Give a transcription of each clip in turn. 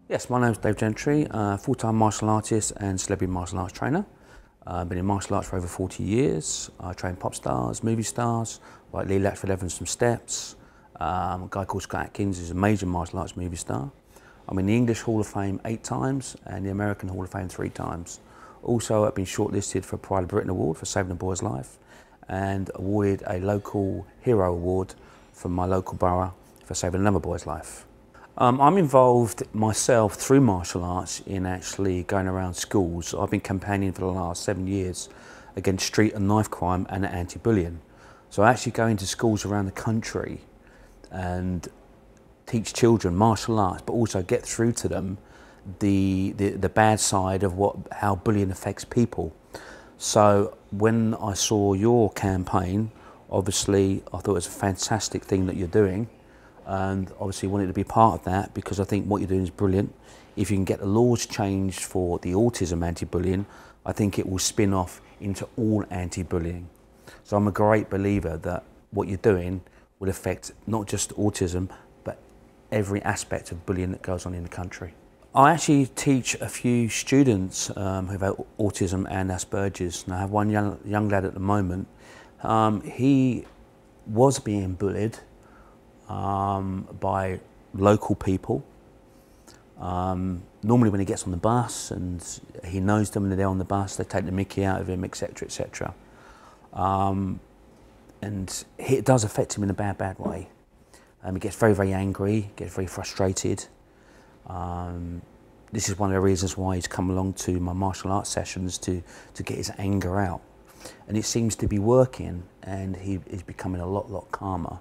Yes, my name's Dave Gentry, full-time martial artist and celebrity martial arts trainer. I've been in martial arts for over 40 years. I train pop stars, movie stars, like Lee Latchford Evans from Steps. A guy called Scott Atkins is a major martial arts movie star. I'm in the English Hall of Fame 8 times and the American Hall of Fame 3 times. Also, I've been shortlisted for a Pride of Britain Award for saving a boy's life and awarded a local hero award from my local borough for saving another boy's life. I'm involved myself through martial arts in actually going around schools. I've been campaigning for the last 7 years against street and knife crime and anti-bullying. So I actually go into schools around the country and teach children martial arts, but also get through to them the bad side of how bullying affects people. So when I saw your campaign, obviously I thought it was a fantastic thing that you're doing. And obviously wanted to be part of that because I think what you're doing is brilliant. If you can get the laws changed for the autism anti-bullying, I think it will spin off into all anti-bullying. So I'm a great believer that what you're doing will affect not just autism, but every aspect of bullying that goes on in the country. I actually teach a few students who have autism and Asperger's, and I have one young lad at the moment. He was being bullied by local people. Normally when he gets on the bus and he knows them and they're on the bus, they take the mickey out of him, etc, etc. And it does affect him in a bad way. He gets very angry, gets very frustrated. This is one of the reasons why he's come along to my martial arts sessions to get his anger out. And it seems to be working, and he's becoming a lot calmer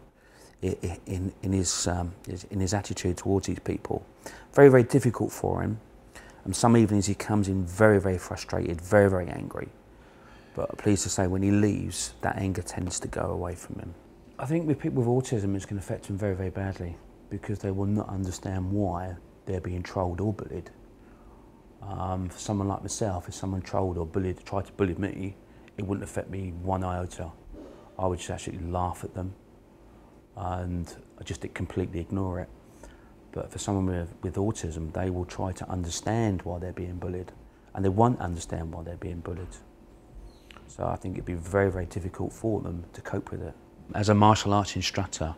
in his attitude towards these people. Very difficult for him, and some evenings he comes in very frustrated, very angry, but pleased to say when he leaves that anger tends to go away from him. I think with people with autism it's going to affect them very badly because they will not understand why they're being trolled or bullied. For someone like myself, if someone trolled or tried to bully me, it wouldn't affect me one iota. I would just actually laugh at them and I just completely ignore it. But for someone with autism, they will try to understand why they're being bullied, and they won't understand why they're being bullied. So I think it'd be very difficult for them to cope with it. As a martial arts instructor,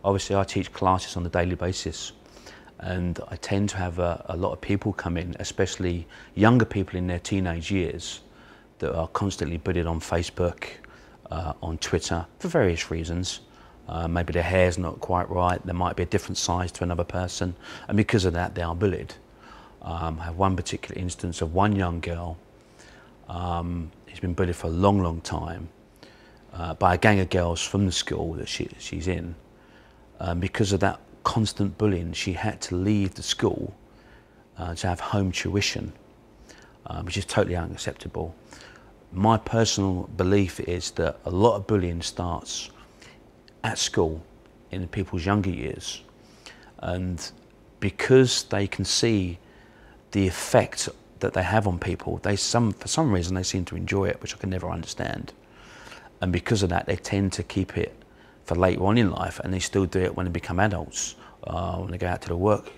obviously I teach classes on a daily basis, and I tend to have a lot of people come in, especially younger people in their teenage years, that are constantly bullied on Facebook, on Twitter, for various reasons. Maybe their hair's not quite right, they might be a different size to another person, and because of that they are bullied. I have one particular instance of one young girl who's been bullied for a long time by a gang of girls from the school that she's in. Because of that constant bullying, she had to leave the school to have home tuition, which is totally unacceptable. My personal belief is that a lot of bullying starts at school in people's younger years, and because they can see the effect that they have on people, for some reason they seem to enjoy it, which I can never understand, and because of that they tend to keep it for later on in life, and they still do it when they become adults, when they go out to the work,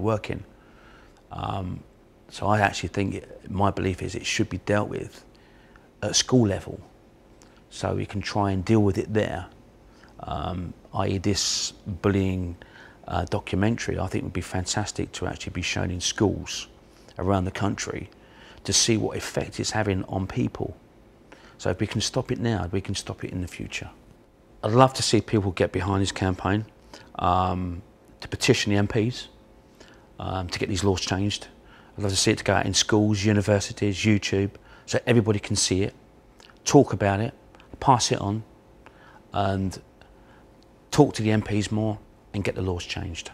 working. So I actually think my belief is it should be dealt with at school level, so we can try and deal with it there. I.e. this bullying documentary I think would be fantastic to actually be shown in schools around the country to see what effect it's having on people. So if we can stop it now, we can stop it in the future. I'd love to see people get behind this campaign, to petition the MPs to get these laws changed. I'd love to see it to go out in schools, universities, YouTube, so everybody can see it, talk about it, pass it on, and talk to the MPs more and get the laws changed.